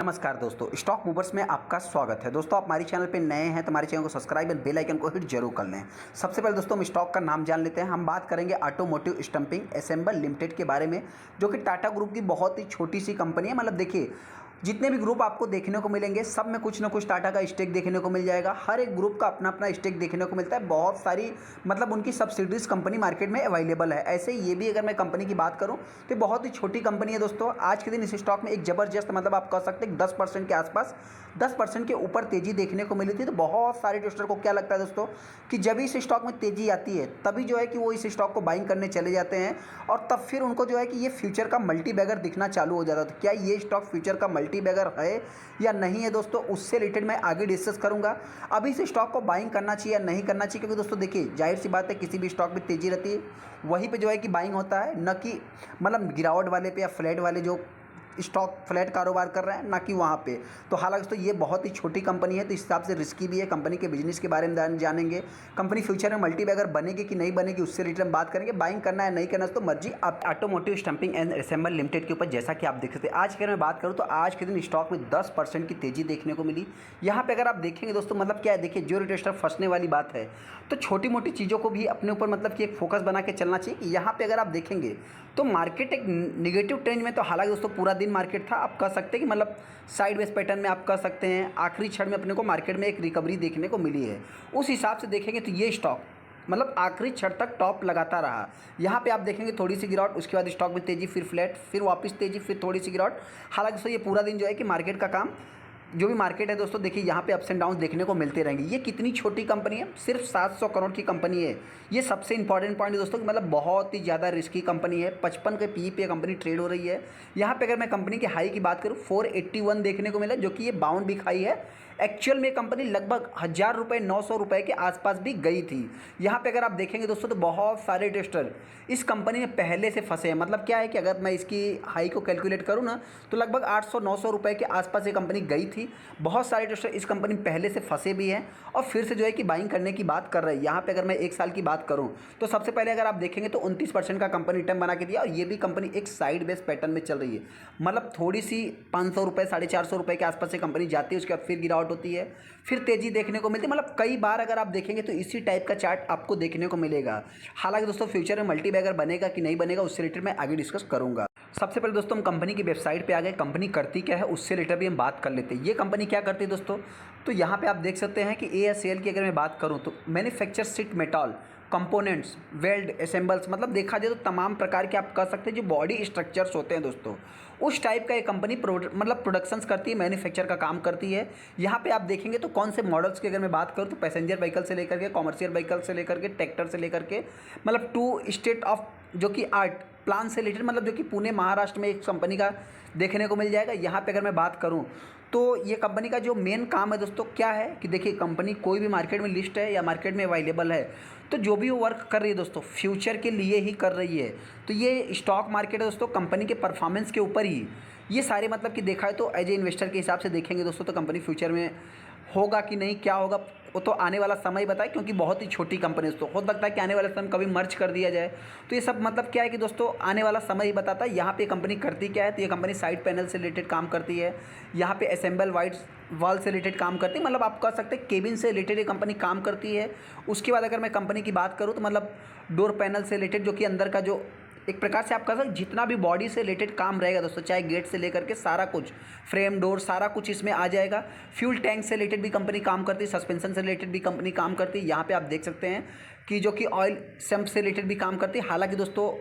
नमस्कार दोस्तों, stock movers में आपका स्वागत है। दोस्तों आप हमारे चैनल पे नए हैं तो हमारे चैनल को सब्सक्राइब और बेल आइकन को हिट जरूर कर लें। सबसे पहले दोस्तों हम स्टॉक का नाम जान लेते हैं। हम बात करेंगे ऑटोमोटिव स्टंपिंग असेंबल लिमिटेड के बारे में, जो कि टाटा ग्रुप की बहुत ही छोटी सी कंपनी है। मतलब देखिए, जितने भी ग्रुप आपको देखने को मिलेंगे सब में कुछ ना कुछ टाटा का स्टेक देखने को मिल जाएगा। हर एक ग्रुप का अपना अपना स्टेक देखने को मिलता है। बहुत सारी मतलब उनकी सब्सिडीज कंपनी मार्केट में अवेलेबल है। ऐसे ही ये भी अगर मैं कंपनी की बात करूं तो बहुत ही छोटी कंपनी है दोस्तों। आज के दिन इस स्टॉक में एक ज़बरदस्त मतलब आप कह सकते हैं 10% के आसपास 10% के ऊपर तेज़ी देखने को मिली थी। तो बहुत सारे इन्वेस्टर को क्या लगता है दोस्तों कि जब इस स्टॉक में तेज़ी आती है तभी जो है कि वो इस स्टॉक को बाइंग करने चले जाते हैं और तब फिर उनको जो है कि ये फ्यूचर का मल्टी बैगर दिखना चालू हो जाता है। तो क्या ये स्टॉक फ्यूचर का मल्टी बैगर है या नहीं है दोस्तों, उससे रिलेटेड मैं आगे डिस्कस करूंगा। अभी इस स्टॉक को बाइंग करना चाहिए या नहीं करना चाहिए, क्योंकि दोस्तों देखिए जाहिर सी बात है किसी भी स्टॉक में तेज़ी रहती है वहीं पे जो है कि बाइंग होता है, न कि मतलब गिरावट वाले पे या फ्लैट वाले जो स्टॉक फ्लैट कारोबार कर रहे हैं ना कि वहाँ पे। तो हालांकि दोस्तों ये बहुत ही छोटी कंपनी है तो इस हिसाब से रिस्की भी है। कंपनी के बिजनेस के बारे में जानेंगे, कंपनी फ्यूचर में मल्टी बैगर बनेगी कि नहीं बनेगी उससे रिलेटेड हम बात करेंगे। बाइंग करना है नहीं करना तो मर्जी आप। Automotive stumping and assemble limited के ऊपर जैसा कि आप देख सकते हैं, आज की अगर मैं बात करूँ तो आज के दिन स्टॉक में 10% की तेज़ी देखने को मिली। यहाँ पर अगर आप देखेंगे दोस्तों, मतलब क्या है, देखिए जो रिटेस्टर फंसने वाली बात है तो छोटी मोटी चीज़ों को भी अपने ऊपर मतलब कि एक फोकस बना के चलना चाहिए। यहाँ पे अगर आप देखेंगे तो मार्केट एक निगेटिव ट्रेंड में, तो हालांकि दोस्तों पूरा दिन मार्केट था, आप कह सकते हैं कि मतलब साइडवेज पैटर्न में आप कह सकते हैं। आखिरी क्षण में अपने को मार्केट में एक रिकवरी देखने को मिली है। उस हिसाब से देखेंगे तो ये स्टॉक मतलब आखिरी क्षण तक टॉप लगाता रहा। यहाँ पे आप देखेंगे थोड़ी सी गिरावट, उसके बाद स्टॉक में तेज़ी, फिर फ्लैट, फिर वापस तेज़ी, फिर थोड़ी सी गिरावट। हालांकि दोस्तों ये पूरा दिन जो है कि मार्केट का काम, जो भी मार्केट है दोस्तों देखिए यहाँ पे अप्स एंड डाउन देखने को मिलते रहेंगे। ये कितनी छोटी कंपनी है, सिर्फ 700 करोड़ की कंपनी है। ये सबसे इंपॉर्टेंट पॉइंट है दोस्तों कि मतलब बहुत ही ज़्यादा रिस्की कंपनी है। 55 के पी पे कंपनी ट्रेड हो रही है। यहाँ पे अगर मैं कंपनी के हाई की बात करूँ 481 देखने को मिला, जो कि ये बाउंड भी खाई है। एक्चुअल में कंपनी लगभग 1000 रुपये 900 रुपये के आसपास भी गई थी। यहाँ पे अगर आप देखेंगे दोस्तों तो बहुत सारे इन्वेस्टर इस कंपनी में पहले से फंसे हैं। मतलब क्या है कि अगर मैं इसकी हाई को कैलकुलेट करूँ ना तो लगभग 800-900 रुपये के आसपास ये कंपनी गई थी। बहुत सारे इन्वेस्टर इस कंपनी में पहले से फंसे भी हैं और फिर से जो है कि बाइंग करने की बात कर रहे हैं। यहाँ पे अगर मैं एक साल की बात करूँ तो सबसे पहले अगर आप देखेंगे तो 29% का कंपनी रिटर्न बना के दिया और ये भी कंपनी एक साइड बेस पैटर्न में चल रही है। मतलब थोड़ी सी 500 रुपये 450 रुपये के आसपास से कंपनी जाती है, उसके बाद फिर गिरावट होती है, फिर तेज़ी देखने को मिलती है। मतलब कई बार अगर आप देखेंगे तो इसी टाइप का चार्ट आपको देखने को मिलेगा। हालांकि दोस्तों फ्यूचर में मल्टी बैगर बनेगा कि नहीं बनेगा उससे रिलेटेड मैं आगे डिस्कस करूंगा। सबसे पहले दोस्तों हम कंपनी की वेबसाइट पे आ गए। कंपनी करती क्या है उससे रिलेटेड भी हम बात कर लेते हैं। ये कंपनी क्या करती है दोस्तों, तो यहाँ पे आप देख सकते हैं कि ASL की अगर मैं बात करूँ तो manufacture sheet metal components, weld, assembles, मतलब देखा जाए तो तमाम प्रकार के आप कह सकते हैं जो बॉडी स्ट्रक्चर्स होते हैं दोस्तों, उस टाइप का ये कंपनी मतलब प्रोडक्शंस करती है, मैन्युफैक्चर का काम करती है। यहाँ पे आप देखेंगे तो कौन से मॉडल्स की अगर मैं बात करूँ तो पैसेंजर व्हीकल से लेकर के, कॉमर्शियल व्हीकल से लेकर के, ट्रैक्टर से लेकर के, मतलब 2 स्टेट ऑफ जो कि आर्ट प्लान से रिलेटेड, मतलब जो कि पुणे महाराष्ट्र में एक कंपनी का देखने को मिल जाएगा। यहाँ पे अगर मैं बात करूँ तो ये कंपनी का जो मेन काम है दोस्तों क्या है कि देखिए कंपनी कोई भी मार्केट में लिस्ट है या मार्केट में अवेलेबल है तो जो भी वो वर्क कर रही है दोस्तों फ्यूचर के लिए ही कर रही है। तो ये स्टॉक मार्केट है दोस्तों कंपनी के परफॉर्मेंस के ऊपर ही ये सारे मतलब कि देखा है तो एज ए इन्वेस्टर के हिसाब से देखेंगे दोस्तों तो कंपनी फ्यूचर में होगा कि नहीं, क्या होगा वो तो आने वाला समय ही बताए, क्योंकि बहुत ही छोटी कंपनी है दोस्तों। हो सकता है कि आने वाले समय कभी मर्ज कर दिया जाए। तो ये सब मतलब क्या है कि दोस्तों आने वाला समय ही बताता है। यहाँ पे कंपनी करती क्या है, तो ये कंपनी साइड पैनल से रिलेटेड काम करती है। यहाँ पे असेंबल वाइट वॉल से रिलेटेड काम करती है, मतलब आप कह सकते हैं केबिन से रिलेटेड ये कंपनी काम करती है। उसके बाद अगर मैं कंपनी की बात करूँ तो मतलब डोर पैनल से रिलेटेड, जो कि अंदर का जो एक प्रकार से आप कह सकते जितना भी बॉडी से रिलेटेड काम रहेगा दोस्तों, चाहे गेट से लेकर के सारा कुछ, फ्रेम डोर सारा कुछ इसमें आ जाएगा। फ्यूल टैंक से रिलेटेड भी कंपनी काम करती है, सस्पेंशन से रिलेटेड भी कंपनी काम करती है। यहाँ पे आप देख सकते हैं कि जो कि ऑयल सम्प से रिलेटेड भी काम करती है। हालांकि दोस्तों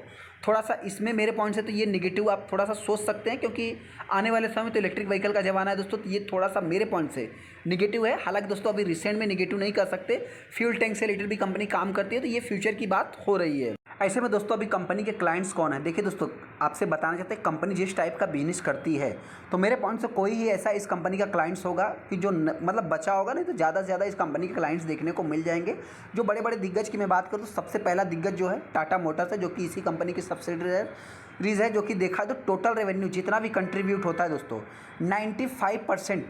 थोड़ा सा इसमें मेरे पॉइंट से तो ये निगेटिव आप थोड़ा सा सोच सकते हैं, क्योंकि आने वाले समय तो इलेक्ट्रिक व्हीकल का ज़माना है दोस्तों, तो ये थोड़ा सा मेरे पॉइंट से निगेटिव है। हालांकि दोस्तों अभी रिसेंट में निगेटिव नहीं कर सकते। फ्यूल टैंक से रिलेटेड भी कंपनी काम करती है, तो ये फ्यूचर की बात हो रही है। ऐसे में दोस्तों अभी कंपनी के क्लाइंट्स कौन है, देखिए दोस्तों आपसे बताना चाहते हैं कंपनी जिस टाइप का बिजनेस करती है तो मेरे पॉइंट से कोई ही ऐसा इस कंपनी का क्लाइंट्स होगा कि जो मतलब बचा होगा, नहीं तो ज़्यादा से ज़्यादा इस कंपनी के क्लाइंट्स देखने को मिल जाएंगे। जो बड़े बड़े दिग्गज की मैं बात करूँ तो सबसे पहला दिग्गज जो है टाटा मोटर्स है, जो कि इसी कंपनी की सब्सिडरीज है। जो कि देखा तो टोटल रेवेन्यू जितना भी कंट्रीब्यूट होता है दोस्तों 95%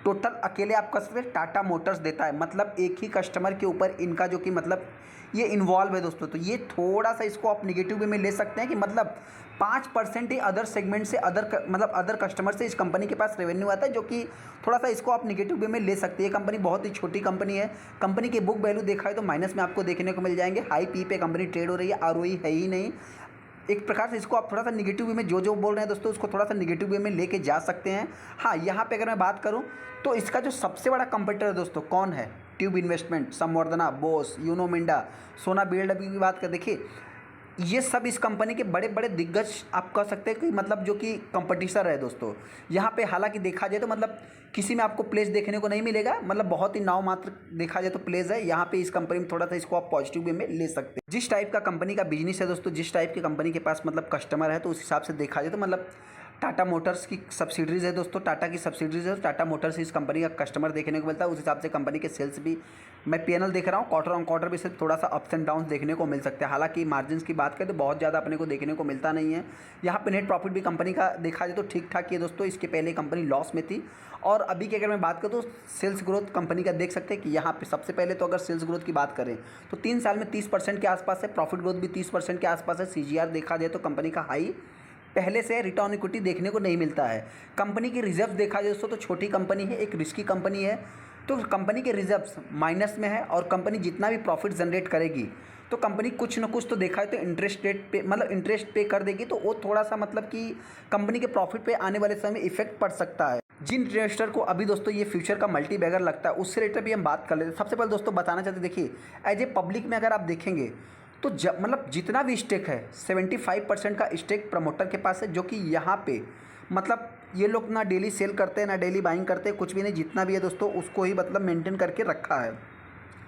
टोटल अकेले आप कह सकते हैं टाटा मोटर्स देता है, मतलब एक ही कस्टमर के ऊपर इनका जो कि मतलब ये इन्वॉल्व है दोस्तों। तो ये थोड़ा सा इसको आप निगेटिव वे में ले सकते हैं कि मतलब 5% ही अदर सेगमेंट से मतलब अदर कस्टमर से इस कंपनी के पास रेवेन्यू आता है, जो कि थोड़ा सा इसको आप निगेटिव वे में ले सकते हैं। ये कंपनी बहुत ही छोटी कंपनी है। कंपनी की बुक वैल्यू देखा है तो माइनस में आपको देखने को मिल जाएंगे। हाई पी पे कंपनी ट्रेड हो रही है, आरओई है ही नहीं। एक प्रकार से इसको आप थोड़ा सा निगेटिव वे में जो बोल रहे हैं दोस्तों, उसको थोड़ा सा निगेटिव वे में लेके जा सकते हैं। हाँ, यहाँ पे अगर मैं बात करूँ तो इसका जो सबसे बड़ा कंपटीटर है दोस्तों कौन है, ट्यूब इन्वेस्टमेंट, संवर्धना, बोस, यूनो मिंडा, सोना बीएलडब्ल्यू की बात कर, देखिए ये सब इस कंपनी के बड़े बड़े दिग्गज आप कह सकते हैं कि मतलब जो कि कंपटीटर है दोस्तों। यहाँ पे हालांकि देखा जाए तो मतलब किसी में आपको प्लेस देखने को नहीं मिलेगा, मतलब बहुत ही नाम मात्र देखा जाए तो प्लेस है। यहाँ पे इस कंपनी में थोड़ा सा इसको आप पॉजिटिव वे में ले सकते हैं। जिस टाइप का कंपनी का बिजनेस है दोस्तों, जिस टाइप की कंपनी के पास मतलब कस्टमर है, तो उस हिसाब से देखा जाए तो मतलब टाटा मोटर्स की सब्सिडरीज है दोस्तों, टाटा की सब्सिडरीज है, टाटा मोटर्स इस कंपनी का कस्टमर देखने को मिलता है। उस हिसाब से कंपनी के सेल्स भी मैं पीएनएल देख रहा हूँ, क्वार्टर ऑन क्वार्टर भी सिर्फ थोड़ा सा अप्स एंड डाउन देखने को मिल सकते हैं। हालांकि मार्जिन्स की बात करें तो बहुत ज़्यादा अपने को देखने को मिलता नहीं है। यहाँ पे नेट प्रॉफिट भी कंपनी का देखा जाए तो ठीक ठाक ही है दोस्तों। इसके पहले कंपनी लॉस में थी, और अभी की अगर मैं बात करूँ तो सेल्स ग्रोथ कंपनी का देख सकते हैं कि यहाँ पे सबसे पहले तो अगर सेल्स ग्रोथ की बात करें तो 3 साल में 30% के आसपास है। प्रॉफिट ग्रोथ भी 30% के आसपास है। सीजीआर देखा जाए तो कंपनी का हाई पहले से रिटर्न इक्विटी देखने को नहीं मिलता है। कंपनी की रिजर्व देखा जाए दोस्तों तो छोटी कंपनी है, एक रिस्की कंपनी है, तो कंपनी के रिजर्व्स माइनस में है। और कंपनी जितना भी प्रॉफिट जनरेट करेगी तो कंपनी कुछ न कुछ तो देखा है तो इंटरेस्ट रेट पे मतलब इंटरेस्ट पे कर देगी, तो वो थोड़ा सा मतलब कि कंपनी के प्रॉफिट पे आने वाले समय इफेक्ट पड़ सकता है। जिन इन्वेस्टर को अभी दोस्तों ये फ्यूचर का मल्टी बैगर लगता है, उससे रिलेटेड भी हम बात कर लेते हैं। सबसे पहले दोस्तों बताना चाहते हैं, देखिए एज ए पब्लिक में अगर आप देखेंगे तो मतलब जितना भी स्टेक है 75% का स्टेक प्रमोटर के पास है, जो कि यहाँ पे मतलब ये लोग ना डेली सेल करते हैं ना डेली बाइंग करते हैं, कुछ भी नहीं। जितना भी है दोस्तों उसको ही मतलब मेंटेन करके रखा है।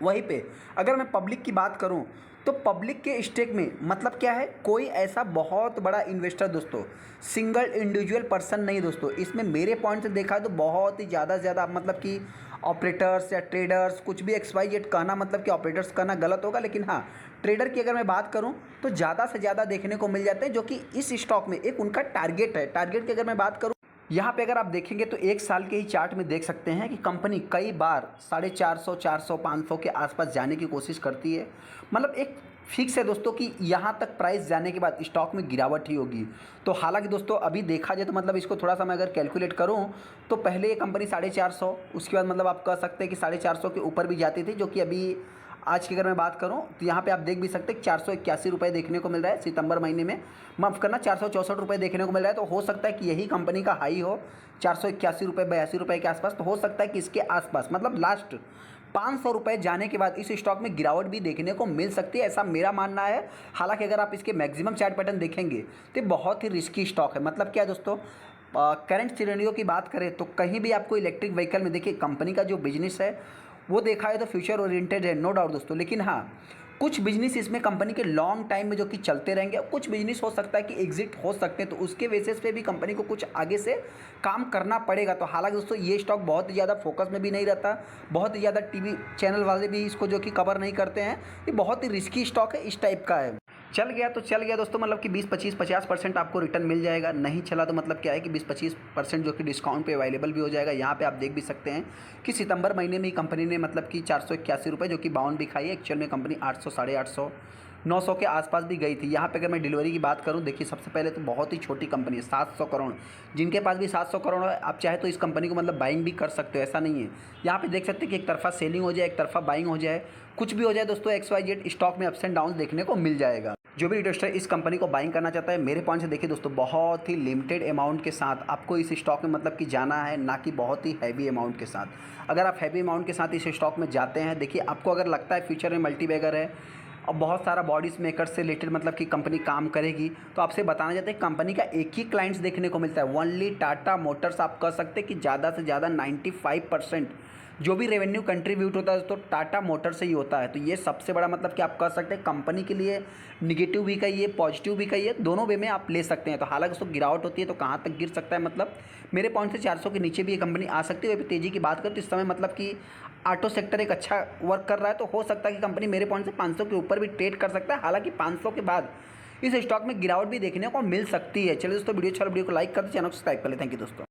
वहीं पे अगर मैं पब्लिक की बात करूं तो पब्लिक के स्टेक में मतलब क्या है, कोई ऐसा बहुत बड़ा इन्वेस्टर दोस्तों, सिंगल इंडिविजुअल पर्सन नहीं दोस्तों। इसमें मेरे पॉइंट से देखा है तो बहुत ही ज़्यादा मतलब कि ऑपरेटर्स या ट्रेडर्स, कुछ भी XYZ कहना मतलब कि ऑपरेटर्स कहना गलत होगा, लेकिन हाँ ट्रेडर की अगर मैं बात करूं तो ज़्यादा से ज़्यादा देखने को मिल जाते हैं, जो कि इस स्टॉक में एक उनका टारगेट है। टारगेट की अगर मैं बात करूं यहाँ पे अगर आप देखेंगे तो एक साल के ही चार्ट में देख सकते हैं कि कंपनी कई बार 450, 400, 500 के आसपास जाने की कोशिश करती है। मतलब एक फिक्स है दोस्तों कि यहाँ तक प्राइस जाने के बाद स्टॉक में गिरावट ही होगी। तो हालांकि दोस्तों अभी देखा जाए तो मतलब इसको थोड़ा सा मैं अगर कैलकुलेट करूँ तो पहले ये कंपनी 450, उसके बाद मतलब आप कह सकते हैं कि 450 के ऊपर भी जाती थी, जो कि अभी आज की अगर मैं बात करूं तो यहाँ पे आप देख भी सकते हैं 481 रुपये देखने को मिल रहा है सितंबर महीने में, माफ़ करना 464 रुपये देखने को मिल रहा है। तो हो सकता है कि यही कंपनी का हाई हो 481 रुपये, 82 रुपये के आसपास। तो हो सकता है कि इसके आसपास मतलब लास्ट 500 रुपये जाने के बाद इस स्टॉक में गिरावट भी देखने को मिल सकती है, ऐसा मेरा मानना है। हालांकि अगर आप इसके मैक्सिमम चार्ट पैटर्न देखेंगे तो बहुत ही रिस्की स्टॉक है। मतलब क्या है दोस्तों, करंट सिनेरियो की बात करें तो कहीं भी आपको इलेक्ट्रिक व्हीकल में देखिए कंपनी का जो बिजनेस है वो देखा है तो फ्यूचर ओरिएंटेड है, नो डाउट दोस्तों। लेकिन हाँ कुछ बिजनेस इसमें कंपनी के लॉन्ग टाइम में जो कि चलते रहेंगे, कुछ बिजनेस हो सकता है कि एग्जिट हो सकते हैं, तो उसके बेसिस पे भी कंपनी को कुछ आगे से काम करना पड़ेगा। तो हालांकि दोस्तों ये स्टॉक बहुत ही ज़्यादा फोकस में भी नहीं रहता, बहुत ही ज़्यादा टीवी चैनल वाले भी इसको जो कि कवर नहीं करते हैं। ये बहुत ही रिस्की स्टॉक है, इस टाइप का है। चल गया तो चल गया दोस्तों, मतलब कि 20, 25, 50% आपको रिटर्न मिल जाएगा। नहीं चला तो मतलब क्या है कि 20-25% जो कि डिस्काउंट पे अवेलेबल भी हो जाएगा। यहाँ पे आप देख भी सकते हैं कि सितंबर महीने में ही कंपनी ने मतलब कि 481 रुपये जो कि 52 भी खाई है। एक्चुअल में कंपनी 800, 850, 900 के आसपास भी गई थी। यहाँ पे अगर मैं डिलीवरी की बात करूँ, देखिए सबसे पहले तो बहुत ही छोटी कंपनी है, 700 करोड़। जिनके पास भी 700 करोड़ है, आप चाहे तो इस कंपनी को मतलब बाइंग भी कर सकते हो, ऐसा नहीं है। यहाँ पे देख सकते हैं कि एक तरफा सेलिंग हो जाए, एक तरफा बाइंग हो जाए, कुछ भी हो जाए दोस्तों, XYZ स्टॉक में अप्स एंड डाउन देखने को मिल जाएगा। जो भी इन्वेस्टर इस कंपनी को बाइंग करना चाहता है, मेरे पॉइंट से देखिए दोस्तों, बहुत ही लिमिटेड अमाउंट के साथ आपको इस स्टॉक में मतलब कि जाना है, ना कि बहुत ही हैवी अमाउंट के साथ। अगर आप हैवी अमाउंट के साथ इस स्टॉक में जाते हैं, देखिए आपको अगर लगता है फ्यूचर में मल्टीबैगर है और बहुत सारा बॉडीज मेकर से रिलेटेड मतलब कि कंपनी काम करेगी, तो आपसे बताना चाहते हैं कंपनी का एक ही क्लाइंट्स देखने को मिलता है, ओनली टाटा मोटर्स। आप कह सकते हैं कि ज़्यादा से ज़्यादा 95% जो भी रेवेन्यू कंट्रीब्यूट होता है तो टाटा मोटर से ही होता है। तो ये सबसे बड़ा मतलब कि आप कह सकते हैं कंपनी के लिए निगेटिव भी कहिए, पॉजिटिव भी कहिए, दोनों वे में आप ले सकते हैं। तो हालांकि उसको गिरावट होती है तो कहाँ तक गिर सकता है, मतलब मेरे पॉइंट से 400 के नीचे भी ये कंपनी आ सकती है। वही तेज़ी की बात करें तो इस समय मतलब कि ऑटो सेक्टर एक अच्छा वर्क कर रहा है, तो हो सकता है कि कंपनी मेरे पॉइंट से 500 के ऊपर भी ट्रेड कर सकता है। हालांकि 500 के बाद इस स्टॉक में गिरावट भी देखने को मिल सकती है। चलिए दोस्तों, वीडियो अच्छा, वीडियो को लाइक कर दे, चैनल को सब्सक्राइब कर ले। थैंक यू दोस्तों।